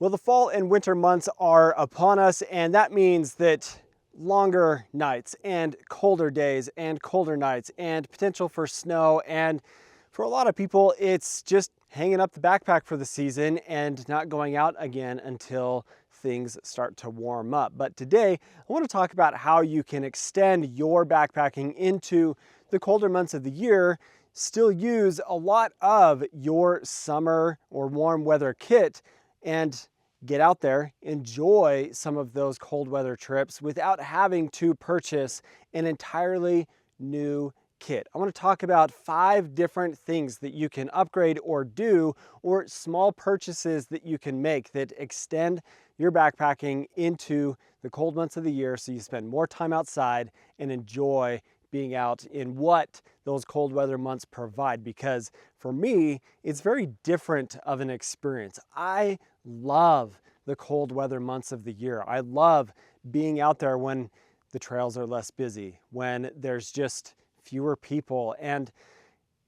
Well, the fall and winter months are upon us, and that means that longer nights and colder days and colder nights and potential for snow. And for a lot of people, it's just hanging up the backpack for the season and not going out again until things start to warm up. But today, I want to talk about how you can extend your backpacking into the colder months of the year, still use a lot of your summer or warm weather kit, and get out there, enjoy some of those cold weather trips without having to purchase an entirely new kit. I want to talk about 5 different things that you can upgrade or do, or small purchases that you can make that extend your backpacking into the cold months of the year so you spend more time outside and enjoy being out in what those cold weather months provide. Because for me, it's very different of an experience. I love the cold weather months of the year. I love being out there when the trails are less busy, when there's just fewer people and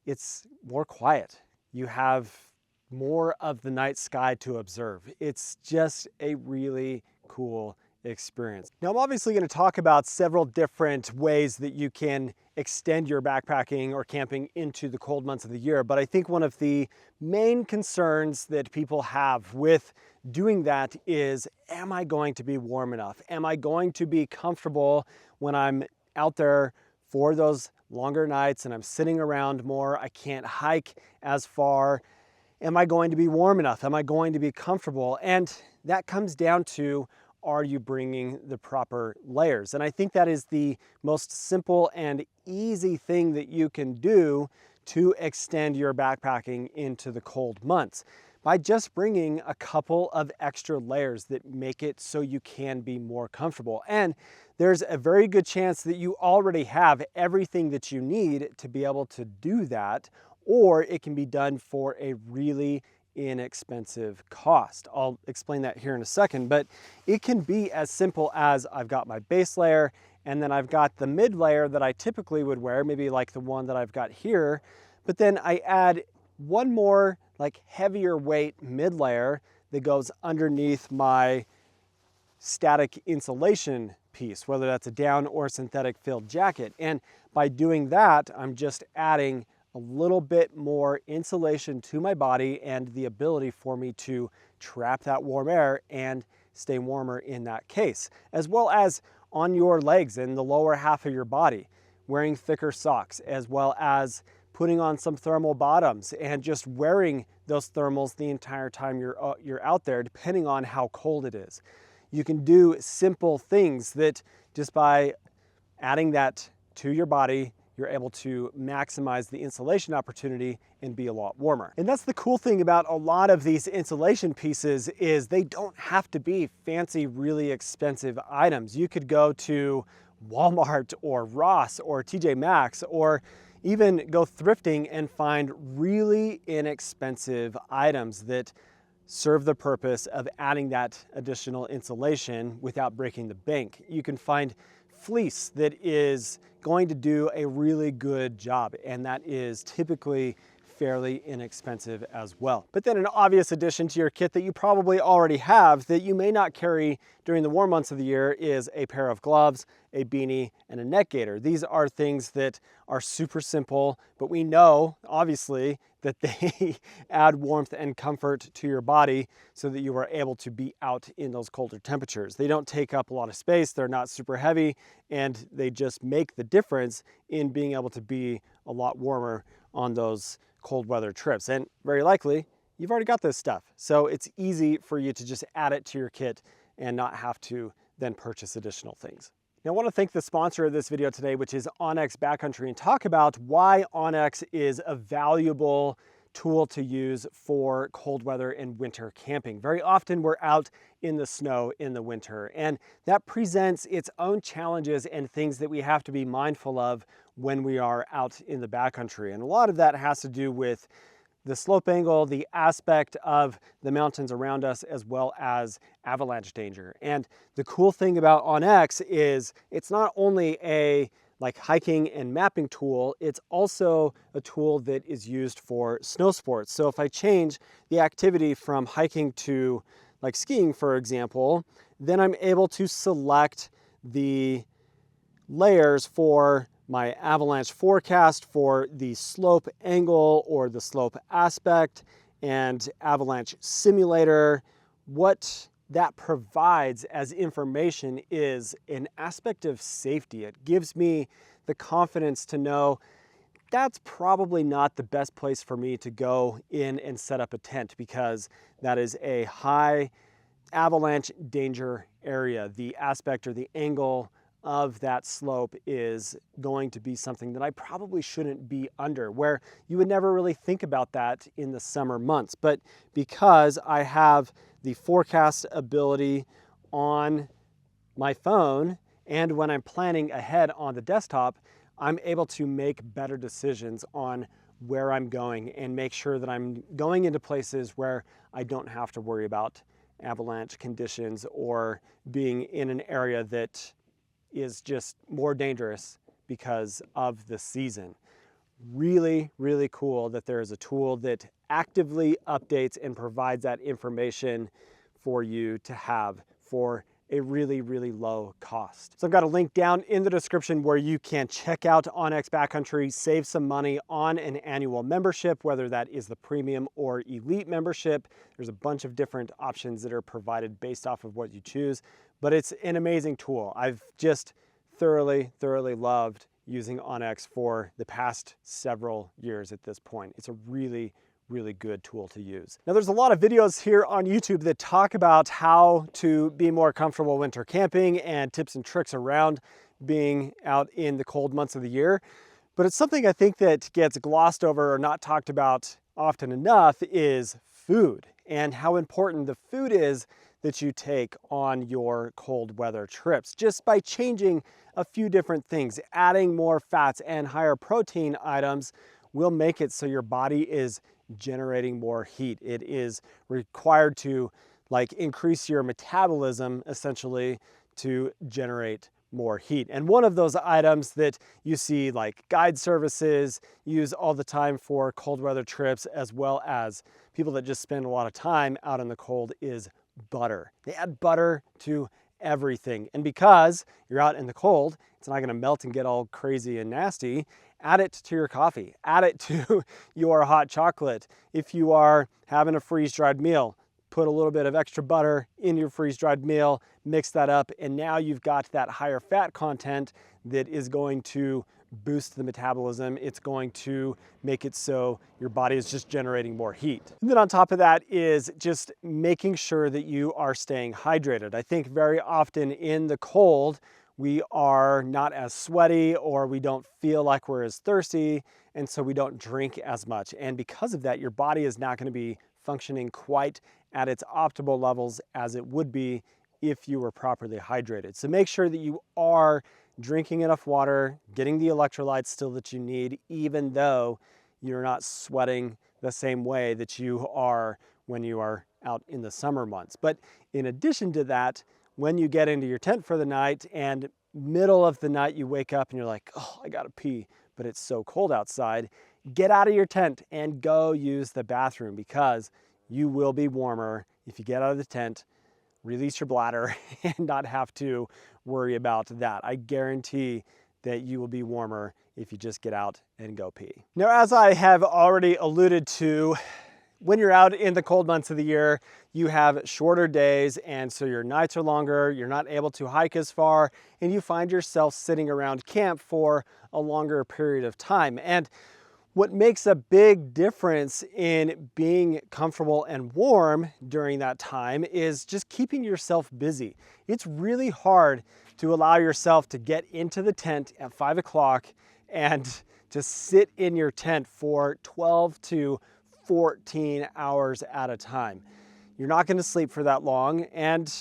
it's more quiet. You have more of the night sky to observe. It's just a really cool experience. Now, I'm obviously going to talk about several different ways that you can extend your backpacking or camping into the cold months of the year, but I think one of the main concerns that people have with doing that is, am I going to be warm enough? Am I going to be comfortable when I'm out there for those longer nights and I'm sitting around more? I can't hike as far. Am I going to be warm enough? Am I going to be comfortable? And that comes down to, are you bringing the proper layers? And I think that is the most simple and easy thing that you can do to extend your backpacking into the cold months, by just bringing a couple of extra layers that make it so you can be more comfortable. And there's a very good chance that you already have everything that you need to be able to do that, or it can be done for a really inexpensive cost. I'll explain that here in a second, but it can be as simple as, I've got my base layer and then I've got the mid layer that I typically would wear, maybe like the one that I've got here, but then I add one more like heavier weight mid layer that goes underneath my static insulation piece, whether that's a down or synthetic filled jacket. And by doing that, I'm just adding a little bit more insulation to my body and the ability for me to trap that warm air and stay warmer in that case, as well as on your legs and the lower half of your body, wearing thicker socks, as well as putting on some thermal bottoms and just wearing those thermals the entire time you're out there, depending on how cold it is. You can do simple things that just by adding that to your body, you're able to maximize the insulation opportunity and be a lot warmer. And that's the cool thing about a lot of these insulation pieces, is they don't have to be fancy, really expensive items. You could go to Walmart or Ross or TJ Maxx, or even go thrifting and find really inexpensive items that serve the purpose of adding that additional insulation without breaking the bank. You can find fleece that is going to do a really good job, and that is typically fairly inexpensive as well. But then an obvious addition to your kit that you probably already have that you may not carry during the warm months of the year is a pair of gloves, a beanie, and a neck gaiter. These are things that are super simple, but we know, obviously, that they add warmth and comfort to your body so that you are able to be out in those colder temperatures. They don't take up a lot of space, they're not super heavy, and they just make the difference in being able to be a lot warmer on those cold weather trips. And very likely, you've already got this stuff. So it's easy for you to just add it to your kit and not have to then purchase additional things. Now, I want to thank the sponsor of this video today, which is onX Backcountry, and talk about why onX is a valuable tool to use for cold weather and winter camping. Very often we're out in the snow in the winter, and that presents its own challenges and things that we have to be mindful of when we are out in the backcountry. And a lot of that has to do with the slope angle, the aspect of the mountains around us, as well as avalanche danger. And the cool thing about onX is it's not only a hiking and mapping tool, it's also a tool that is used for snow sports. So if I change the activity from hiking to like skiing, for example, then I'm able to select the layers for my avalanche forecast for the slope angle or the slope aspect and avalanche simulator. What that provides as information is an aspect of safety. It gives me the confidence to know that's probably not the best place for me to go in and set up a tent, because that is a high avalanche danger area. The aspect or the angle of that slope is going to be something that I probably shouldn't be under, where you would never really think about that in the summer months. But because I have the forecast ability on my phone and when I'm planning ahead on the desktop, I'm able to make better decisions on where I'm going and make sure that I'm going into places where I don't have to worry about avalanche conditions or being in an area that is just more dangerous because of the season. Really, really cool that there is a tool that actively updates and provides that information for you to have for a really, really low cost. So I've got a link down in the description where you can check out OnX Backcountry, save some money on an annual membership, whether that is the premium or elite membership. There's a bunch of different options that are provided based off of what you choose, but it's an amazing tool. I've just thoroughly loved using OnX for the past several years at this point. It's a really good tool to use. Now, there's a lot of videos here on YouTube that talk about how to be more comfortable winter camping and tips and tricks around being out in the cold months of the year. But it's something I think that gets glossed over or not talked about often enough is food, and how important the food is that you take on your cold weather trips. Just by changing a few different things, adding more fats and higher protein items will make it so your body is generating more heat. It is required to increase your metabolism essentially to generate more heat. And one of those items that you see guide services use all the time for cold weather trips, as well as people that just spend a lot of time out in the cold, is butter. They add butter to everything. And because you're out in the cold, it's not going to melt and get all crazy and nasty. Add it to your coffee, add it to your hot chocolate. If you are having a freeze-dried meal, put a little bit of extra butter in your freeze-dried meal, mix that up, and now you've got that higher fat content that is going to boost the metabolism. It's going to make it so your body is just generating more heat. And then on top of that is just making sure that you are staying hydrated. I think very often in the cold, we are not as sweaty, or we don't feel like we're as thirsty, and so we don't drink as much. And because of that, your body is not going to be functioning quite at its optimal levels as it would be if you were properly hydrated. So make sure that you are drinking enough water, getting the electrolytes still that you need, even though you're not sweating the same way that you are when you are out in the summer months. But in addition to that, when you get into your tent for the night and middle of the night you wake up and you're like, oh, I gotta pee, but it's so cold outside, get out of your tent and go use the bathroom, because you will be warmer if you get out of the tent, release your bladder, and not have to worry about that. I guarantee that you will be warmer if you just get out and go pee. Now, as I have already alluded to, when you're out in the cold months of the year, you have shorter days, and so your nights are longer, you're not able to hike as far, and you find yourself sitting around camp for a longer period of time. And what makes a big difference in being comfortable and warm during that time is just keeping yourself busy. It's really hard to allow yourself to get into the tent at 5 o'clock and to sit in your tent for 12 to 14 hours at a time. You're not going to sleep for that long, and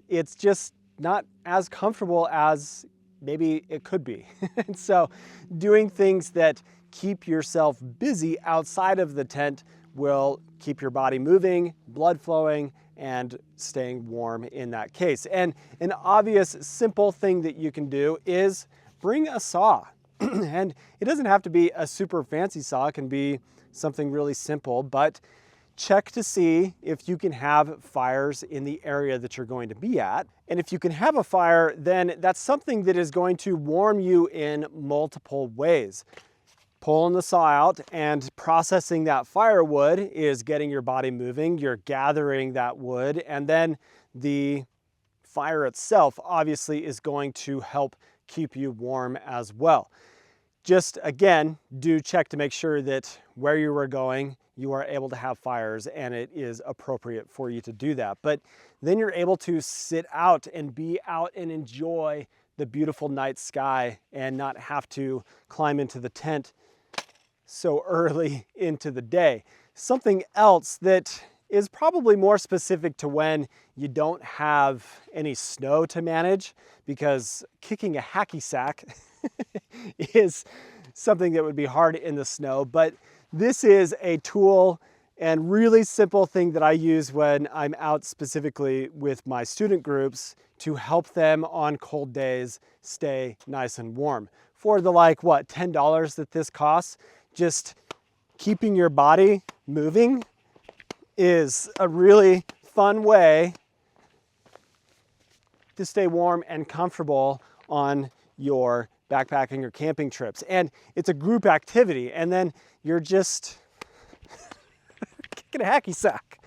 it's just not as comfortable as maybe it could be. And so doing things that keep yourself busy outside of the tent will keep your body moving, blood flowing, and staying warm in that case. And an obvious, simple thing that you can do is bring a saw. And it doesn't have to be a super fancy saw. It can be something really simple, but check to see if you can have fires in the area that you're going to be at. And if you can have a fire, then that's something that is going to warm you in multiple ways. Pulling the saw out and processing that firewood is getting your body moving. You're gathering that wood, and then the fire itself obviously is going to help keep you warm as well. Just again, do check to make sure that where you are going, you are able to have fires and it is appropriate for you to do that. But then you're able to sit out and be out and enjoy the beautiful night sky and not have to climb into the tent so early into the day. Something else that is probably more specific to when you don't have any snow to manage, because kicking a hacky sack is something that would be hard in the snow, but this is a tool and really simple thing that I use when I'm out specifically with my student groups to help them on cold days stay nice and warm. For the $10 that this costs, just keeping your body moving is a really fun way to stay warm and comfortable on your backpacking or camping trips. And it's a group activity, and then you're just kicking a hacky sack.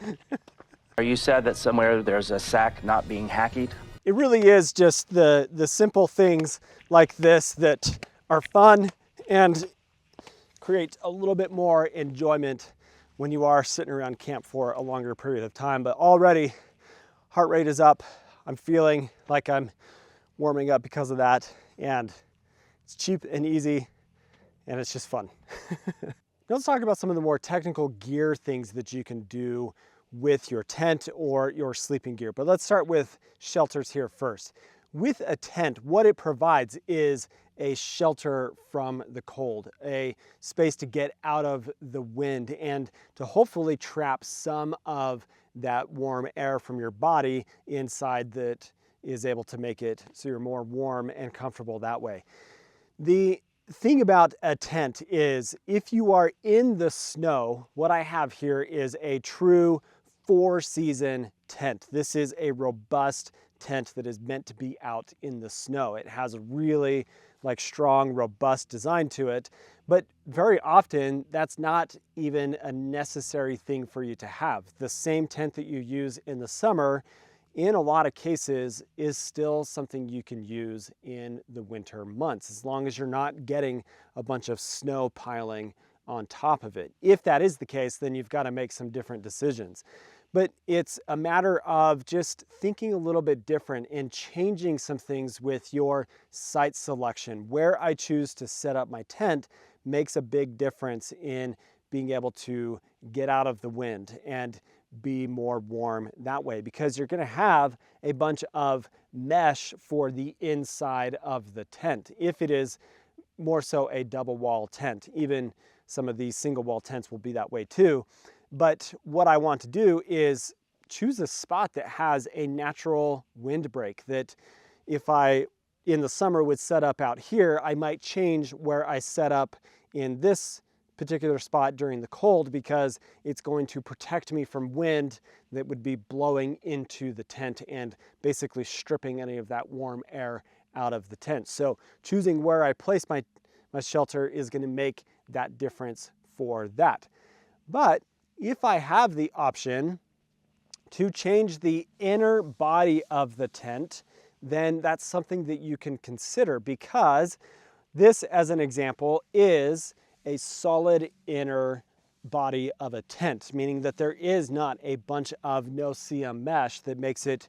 Are you sad that somewhere there's a sack not being hacky? It really is just the simple things like this that are fun and create a little bit more enjoyment when you are sitting around camp for a longer period of time. But already heart rate is up. I'm feeling like I'm warming up because of that, and it's cheap and easy and it's just fun. Now let's talk about some of the more technical gear things that you can do with your tent or your sleeping gear. But let's start with shelters here first. With a tent, what it provides is a shelter from the cold, a space to get out of the wind and to hopefully trap some of that warm air from your body inside that is able to make it so you're more warm and comfortable that way. The thing about a tent is if you are in the snow, what I have here is a true 4-season tent. This is a robust tent that is meant to be out in the snow. It has a really strong, robust design to it, but very often that's not even a necessary thing for you to have. The same tent that you use in the summer, in a lot of cases, is still something you can use in the winter months, as long as you're not getting a bunch of snow piling on top of it. If that is the case, then you've got to make some different decisions. But it's a matter of just thinking a little bit different and changing some things with your site selection. Where I choose to set up my tent makes a big difference in being able to get out of the wind and be more warm that way, because you're going to have a bunch of mesh for the inside of the tent. If it is more so a double wall tent, even some of these single wall tents will be that way too. But what I want to do is choose a spot that has a natural windbreak, that if I, in the summer, would set up out here, I might change where I set up in this particular spot during the cold, because it's going to protect me from wind that would be blowing into the tent and basically stripping any of that warm air out of the tent. So choosing where I place my shelter is going to make that difference for that. But if I have the option to change the inner body of the tent, then that's something that you can consider, because this, as an example, is a solid inner body of a tent, meaning that there is not a bunch of no-see-um mesh that makes it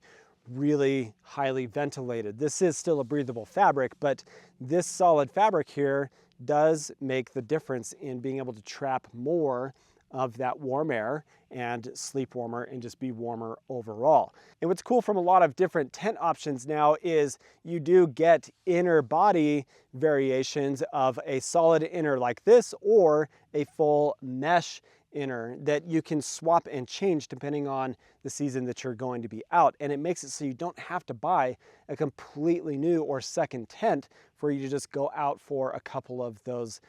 really highly ventilated. This is still a breathable fabric, but this solid fabric here does make the difference in being able to trap more of that warm air and sleep warmer and just be warmer overall. And what's cool from a lot of different tent options now is you do get inner body variations of a solid inner like this, or a full mesh inner that you can swap and change depending on the season that you're going to be out. And it makes it so you don't have to buy a completely new or second tent for you to just go out for a couple of those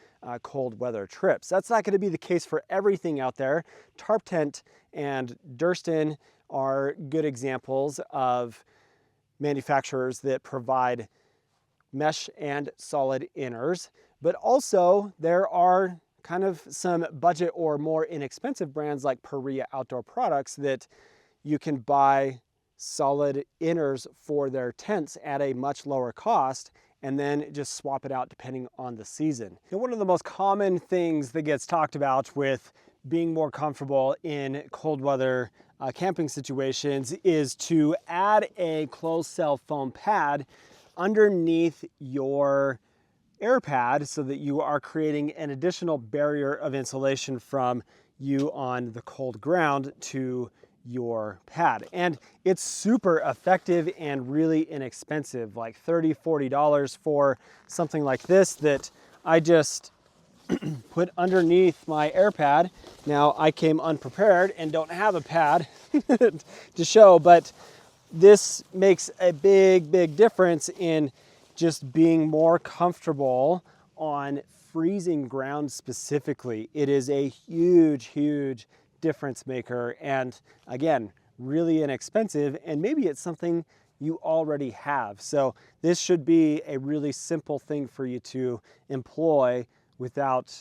cold weather trips. That's not going to be the case for everything out there. Tarp Tent and Durston are good examples of manufacturers that provide mesh and solid inners, but also there are kind of some budget or more inexpensive brands like Perea Outdoor Products that you can buy solid inners for their tents at a much lower cost and then just swap it out depending on the season. And one of the most common things that gets talked about with being more comfortable in cold weather camping situations is to add a closed cell foam pad underneath your air pad so that you are creating an additional barrier of insulation from you on the cold ground to your pad. And it's super effective and really inexpensive, like $30, $40 for something like this that I just put underneath my air pad. Now I came unprepared and don't have a pad to show, but this makes a big difference in just being more comfortable on freezing ground specifically. It is a huge difference maker, and again, really inexpensive, and maybe it's something you already have. So this should be a really simple thing for you to employ without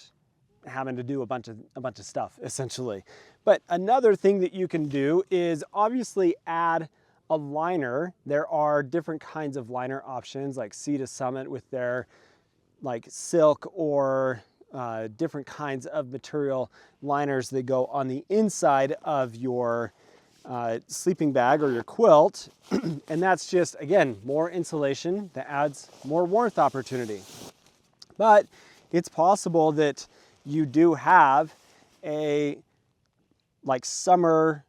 having to do a bunch of stuff, essentially. But another thing that you can do is obviously add a liner. There are different kinds of liner options like Sea to Summit with their like silk or different kinds of material liners that go on the inside of your sleeping bag or your quilt. And that's just, again, more insulation that adds more warmth opportunity. But it's possible that you do have a like summer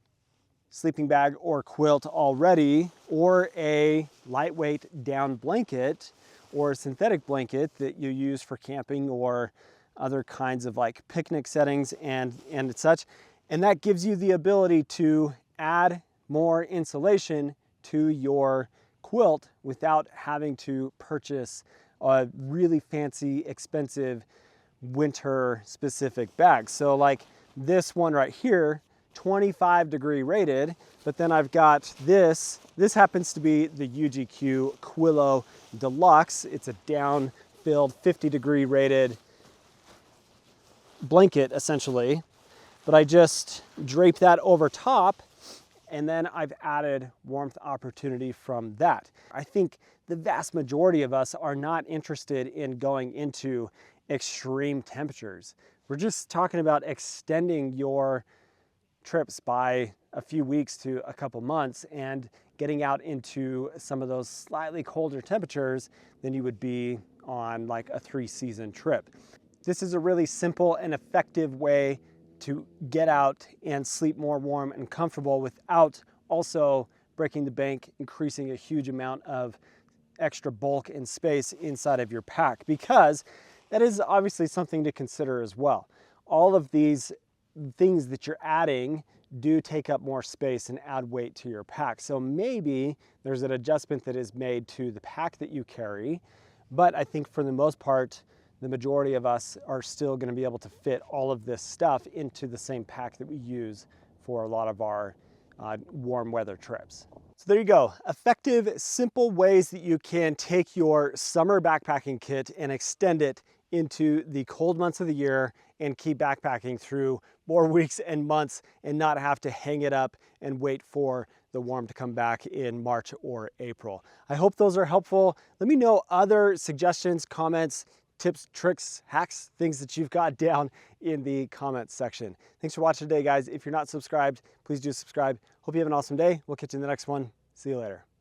sleeping bag or quilt already, or a lightweight down blanket or synthetic blanket that you use for camping or other kinds of like picnic settings and such. And that gives you the ability to add more insulation to your quilt without having to purchase a really fancy, expensive winter specific bag. So like this one right here, 25 degree rated, but then I've got this happens to be the UGQ Quillo Deluxe. It's a down filled 50 degree rated blanket essentially, but I just drape that over top and then I've added warmth opportunity from that. I think the vast majority of us are not interested in going into extreme temperatures. We're just talking about extending your trips by a few weeks to a couple months and getting out into some of those slightly colder temperatures than you would be on like a 3-season trip. This is a really simple and effective way to get out and sleep more warm and comfortable without also breaking the bank, increasing a huge amount of extra bulk and space inside of your pack, because that is obviously something to consider as well. All of these things that you're adding do take up more space and add weight to your pack. So maybe there's an adjustment that is made to the pack that you carry, but I think for the most part, the majority of us are still going to be able to fit all of this stuff into the same pack that we use for a lot of our warm weather trips. So there you go, effective, simple ways that you can take your summer backpacking kit and extend it into the cold months of the year and keep backpacking through more weeks and months and not have to hang it up and wait for the warm to come back in March or April. I hope those are helpful. Let me know other suggestions, comments, tips, tricks, hacks, things that you've got down in the comments section. Thanks for watching today, guys. If you're not subscribed, please do subscribe. Hope you have an awesome day. We'll catch you in the next one. See you later.